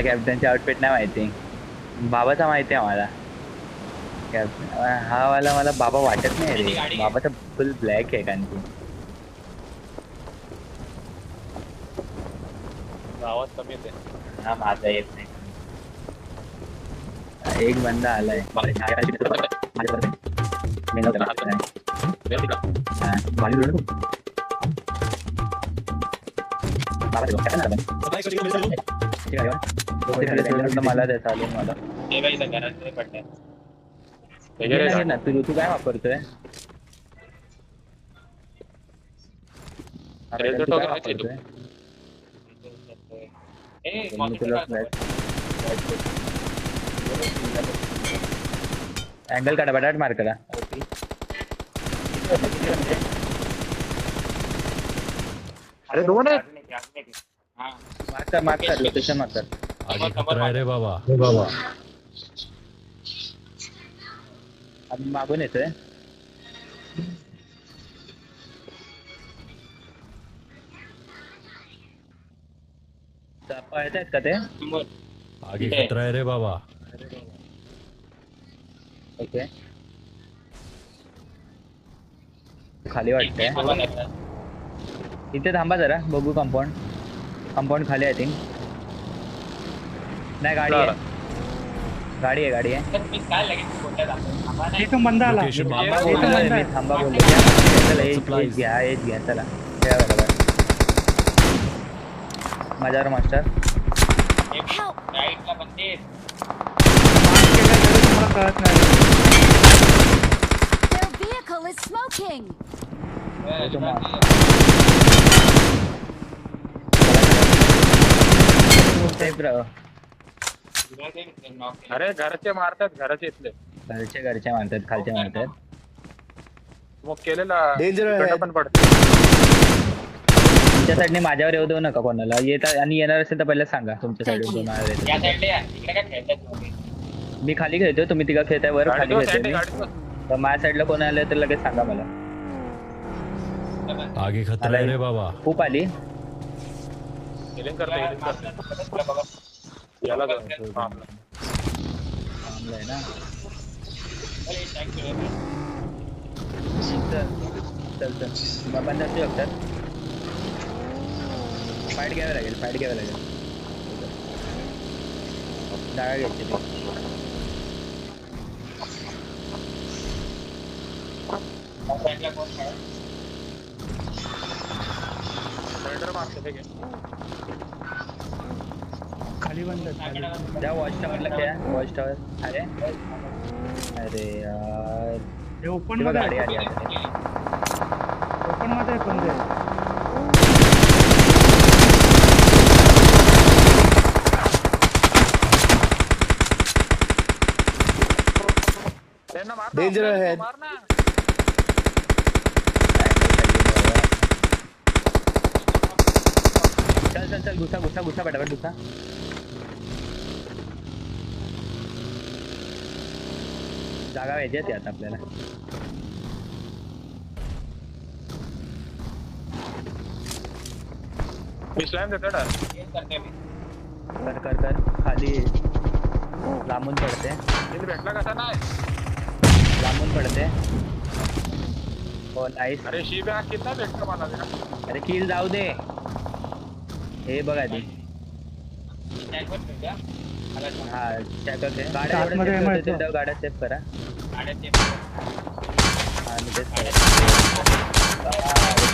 कॅप्टनचे outfit नाही माहिती. बाबाचा माहिती आहे मला. कॅप्टन हा वाला मला बाबा वाटत नाही रे. बाबा तर फुल ब्लॅक आहे कारण की. आवाज कमी येते. हा माझा येत नाही. एक बंदा आलाय. मला द्या चालेल मला. तू काय वापरतोय? तू काय वापरतोय? अँगल काढा बटाट मार करा. अरे दोन आहेत. मार लोकेशन मार. आगे खतरा है रे बाबा. आम्ही मागून येतोय. पळतायत का ते? आगे खतरा है रे बाबा. ओके खाली वाटतंय. इथे थांबा जरा बघू. कंपाऊंड खाली आहे थिंक. नाही गाडी आहे. गाडी आहे. बंदा आला. Location मी थांबा बोललो. चला एज घ्या चला. बरोबर माझ्यावर मास्टर. राईटला बंदे. मला कळत नाही. Their vehicle is smoking. अरे घरचे मारतात. घराचे इथले घरचे मारतात. खालचे मारतात. मग केलेला डेंजर पण पडते. तुमच्या साईडने माझ्यावर येऊ देऊ नका कोणाला. आणि येणार असेल तर पहिलं सांगा. तुमच्या साईडून मी खाली खेळतोय. तुम्ही तिघा खेळताय वर. खाली खेळतोय तर माझ्या साईडला कोण आलं तर लगेच सांगा मला. आगे खतरा है रे बाबा. खूप आली. हिलिंग करते. याला थांबलंय ना. चल बंद असू शकतात. फाईट घ्यावी लागेल. जागा घ्यायची ती. खाली बंद. त्या वॉच टॉवरला खेळा. वॉच टॉवर अरे यार हे ओपन तेव्हा मध्ये गाडी आली. ओपन मध्ये बंद आहे. डेंजर है. चल घुसा पटापट घुसा. जागा पाहिजे ती आता आपल्याला. कर खाली लांबून पडते. भेटला कसा नाही. लांबून पडते. हो नाईस. अरे शिव्या कितना भेटला मला. अरे किल जाऊ दे. हे बघा ती. हा गाड्या सेफ करा.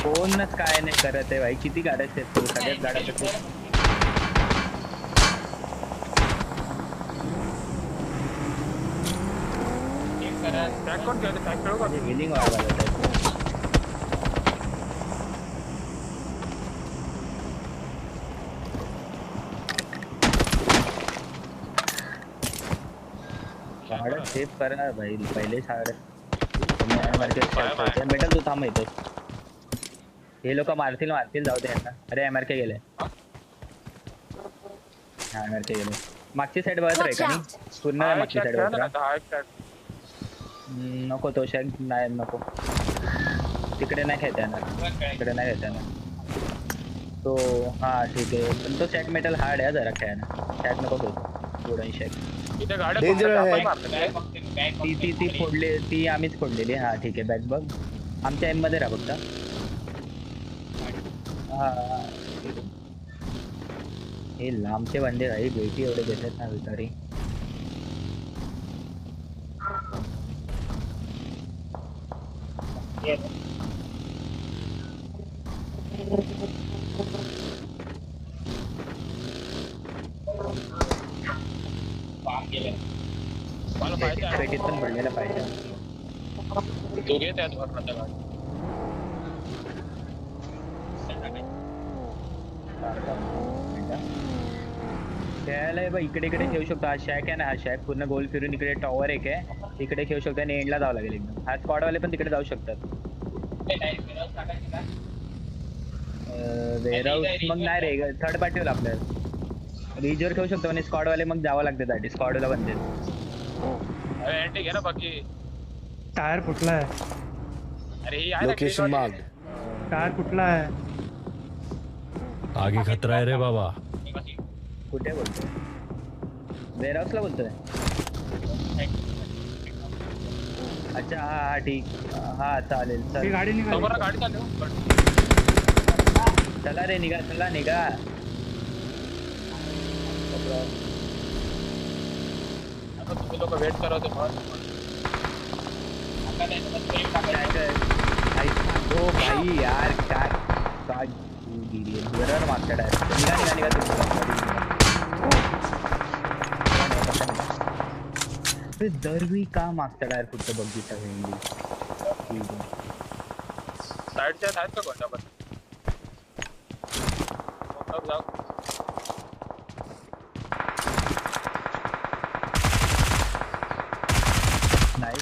कोणच काय नाही करत आहे भाई. किती गाड्या सेफ करू. सगळ्याच गाड्या सेफ. हिलिंग वाढवायला साड्या सेफ करा भाई. पहिले साड्या मेटल. तू थांब येतो. हे लोक मारतील जाऊ दे यांना. अरे एमआरके गेले. हा एमआरके गेले. मागची साईड बघत राही का नाही. पूर्ण मागची साईड बघत राहा. नको तो शॅक नाही नको. तिकडे नाही खेळता येणार. तो हा ठीक आहे पण तो शॅक मेटल हार्ड आहे जरा खेळायला शॅक नको घेतो वुडन शॅक इथे गाड्या Danger फोडतात, आहे. आपण मारतो. ती फोडली ती आम्हीच फोडलेली हा ठीक आहे बॅग बघ आमच्या एम मध्ये राहा फक्त हा ठीक आहे. हे लांबचे बंदे भाई बेटी एवढे देतात ना भिकारी मला पाहिजे आहे. पेटीत पण पडलेला पाहिजे दोघे त्यात वरनं त्या गाडी. खेळायला बघ इकडे इकडे खेळू शकतो हा शॅक आहे ना हा शॅक पूर्ण गोल फिरून इकडे टॉवर एक आहे तिकडे खेळू शकतो आणि एंडला जावं लागेल एकदम हा स्क्वॉडवाले पण तिकडे जाऊ शकतात वेअरहाऊस मग नाही रे थर्ड पार्टी होईल आपल्याला रिजवर खेळू शकतो आणि स्क्वॉडवाले मग जावं लागते साठी स्क्वॉडला बनते अरे एंटी घे ना बाकी. टायर फुटला आहे अरे ही आहे ना Location क्लिक marked. टायर फुटला आहे आगे खतरा है रे बाबा. कुठे बोलतोय वेअरहाऊसला बोलतोय अच्छा हा हा ठीक हा चालेल ती चल गाडी समोर निघाली गाडी चालू आहे. पण चला रे निघा चला निघा आता तुम्ही लोक वेट करा ते बस. ओ भाई यार काय काय गिरी बरोबर मागच्या टायर निघा निघा निघा तुम्ही दरवी का मागच्या टायर फक्त बघितलं भेंडी साईडच्या आहेत का कोणत्या पण मग जाऊ. नाही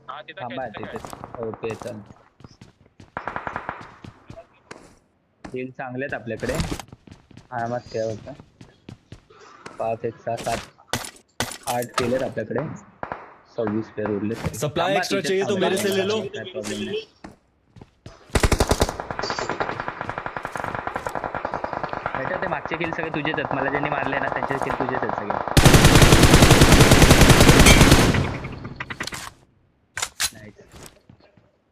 हा तिथं थांबा काय, तिथं तिथे काय. ओके चल स्किल चांगले आहेत आपल्याकडे आरामात खेळ होता 5 1 6 7 8 केलेत आपल्याकडे 26 पेअर उरले Supply extra चाहिए तो मेरे से ले लो. बेटा ते मागचे किल सगळे तुझेच आहेत मला ज्यांनी मारले ना त्यांचे किल तुझेच आहेत सगळे Nice.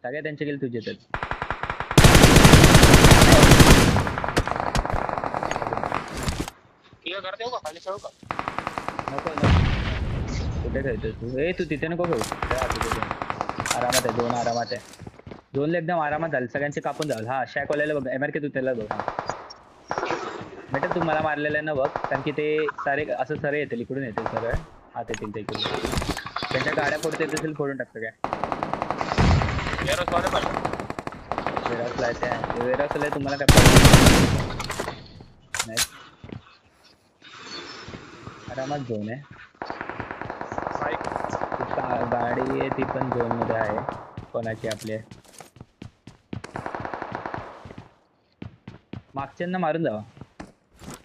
सगळे त्यांचे किल तुझेच आहेत क्लिअर करता येऊ का खाली खेळू का. नको कुठे खेळतोय तू ए तू तिथे नको खेळू खेळा तिथे जाऊन. आरामात आहे 2 आरामात आहे 2 एकदम आरामात झालं सगळ्यांचे कापून जाईल हा शॅकवाल्याला बघ एमआरके तू त्याला बघ बेटा तू मला मारलेलं आहे ना बघ कारण की ते सारे असं सरे येतील इकडून येतील सरळ हात येतील ते इकडून त्यांच्या गाड्या फोडता येत असेल फोडून टाकतं काय वेरस वाले पाहिजे. वेरासला आहे वेरासला तुम्हाला काय नाही आरामात झोन आहे बाईक गाडी आहे ती पण झोन मध्ये आहे कोणाची आपली मागच्यांना मारून जावा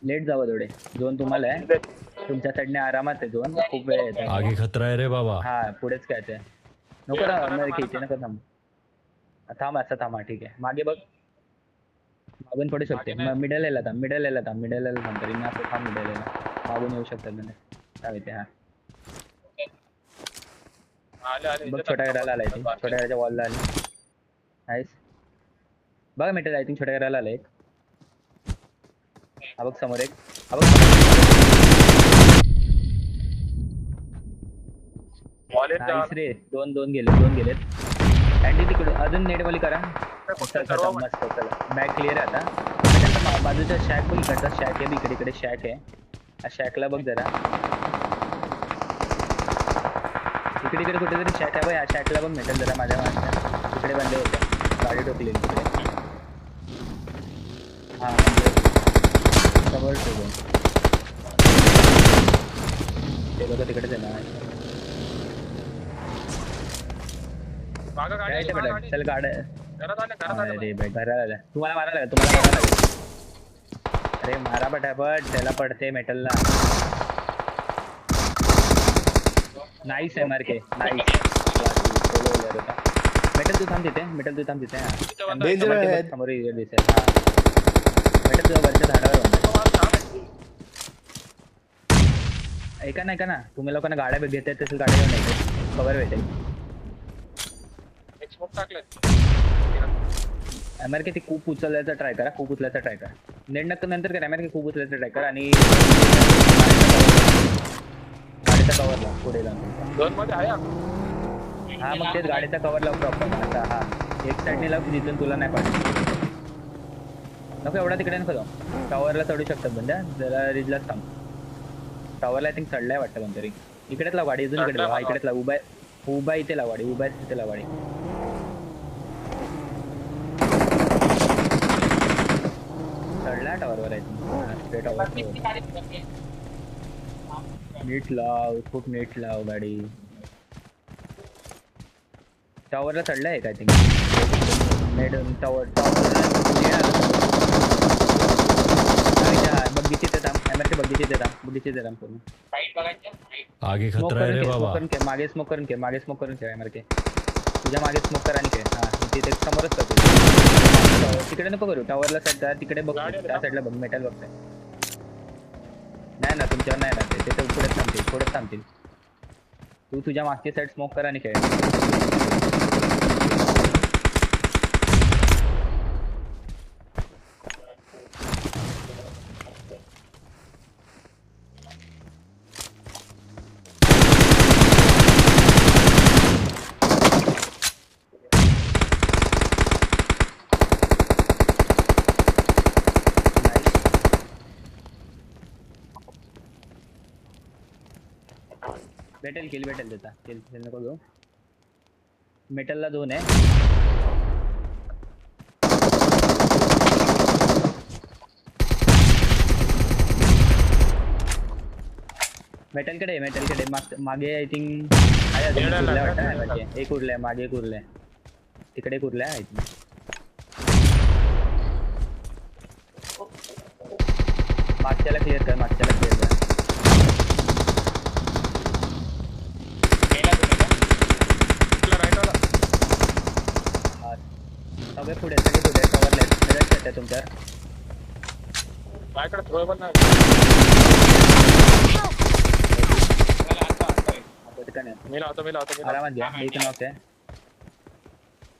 लेट जावं थोडे झोन तुम्हाला आहे तुमच्या साईडने आरामात आहे झोन खूप वेळ येते आगे खतरा है रे बाबा. हा पुढेच काय ते नको ना इथे नको थांब थांब असं थांबा ठीक आहे मागे बघ मागून पडू शकते मिडल यायला थांब मिडल यायला थांब मिडल यायला थांब तरी मी असं थांब मिडल यायला मागून येऊ शकतात म्हणजे काय माहिती हा आले बघ छोट्या घराला आलाय ते छोट्या घराच्या वॉलला आले नाईस बघा मीटर आय थिंक छोट्या घराला आलं एक हा बघ समोर एक हा बघ नाईस रे दोन गेलेत अँडी तिकडे अजून नेटवाली करा मस्त चला बॅग क्लिअर आहे आता बाजूचा शॅक बघ इकडचा शॅक आहे इकडे शॅक आहे हा शॅकला बघ जरा इकडे कुठेतरी शॅक आहे बघ या शॅकला बघ मेटल जरा माझ्या मागच्या तिकडे बंद होतं गाडी टोकली तिकडे हा समोर ठेवून ते लोक तिकडेच आहे ना काय ते बेटा चल गाड्या अरे बाई घराला आला तुम्हाला मारायला लागेल अरे मारा पटापट त्याला पडते मेटलला नाईस MRK नाईस मेटल तू थांब तिथे हा Danger समोर ते बघ, ahead. समोर इकडे दिसेल हा मेटल तुझ्या वरच्या झाडावर बांधा. ऐका ना तुम्ही लोकांना गाड्या घेत आहेत तसं गाड्या घेऊन यायचं कवर भेटेल एक स्मोक टाकलं MRK ती खूप उचलायचा ट्राय करा नेट नंतर करा MRK खूप उचलायचा ट्राय करा आणि गाडीचा कवर लाव पुढे जाऊन 2 मध्ये आहे आपण. हा मग तेच गाडीचा कवर लाव प्रॉपर आता हा एक साईडने लाव जिथून तुला नाही पाहिजे नको एवढा तिकडे नको जाऊ टॉवरला चढू शकतात बंद्या जरा रिजलाच थांब टॉवरला आय थिंक चढलाय वाटतं कोणतरी इकडेच लाव गाडी अजून इकडे लाव हा इकडेच लाव उभा इथे लाव गाडी इथे लाव गाडी चढला टॉवरवर आहे टॉवर नीट लाव खूप नीट लाव गाडी टॉवरला चढलाय काय थिंक नेट टॉवर बग्गीची ते थांब MRK बग्गीची ते थांब पूर्ण आगे स्मोक खतरा है रे बाबा करून खेळ मागे स्मोक करून खेळ MRK तुझ्या मागे स्मोक कर आणि खेळ हा तिथे समोरच करतो तिकडे नको करू टॉवरला साईड तिकडे बघ त्या साईडला बघ मेटल बघताय नाही ना तुमच्यावर नाही ना ते पुढेच थांबतील तू तुझ्या मागची साईड स्मोक कर आणि खेळ भेटेल देता किल नको घेऊ मेटलला 2 आहे मेटलकडे मागे आय थिंक एक उरलाय मागे एक उरलाय तिकडे एक उरलाय आय थिंक मागच्याला क्लिअर कर सगळे पुढे कवर लेफ्ट आहे तुमच्यावर माझ्याकडे थ्रोएबल नाही मी लावतो आरामात घ्या एक नॉक आहे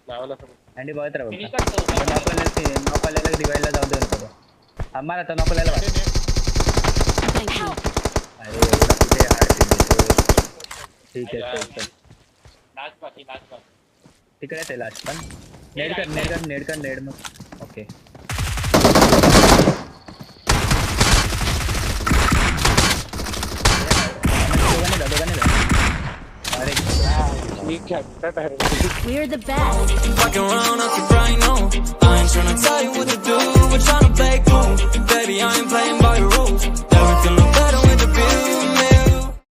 लावायला सगळं. अँडी बघत राहा नॉकवाल्याला डिवाइडला जाऊ देऊ नको आम्हाला आता नॉकवाल्याला Thank you. अरे एवढा कुठे हार्ड ठीक आहे चल तिकडेच आहे लास्ट पण नेड मग ओके दोघांनी जा अरे ठीक आहे We're the best. Fucking around, I'm so bright, no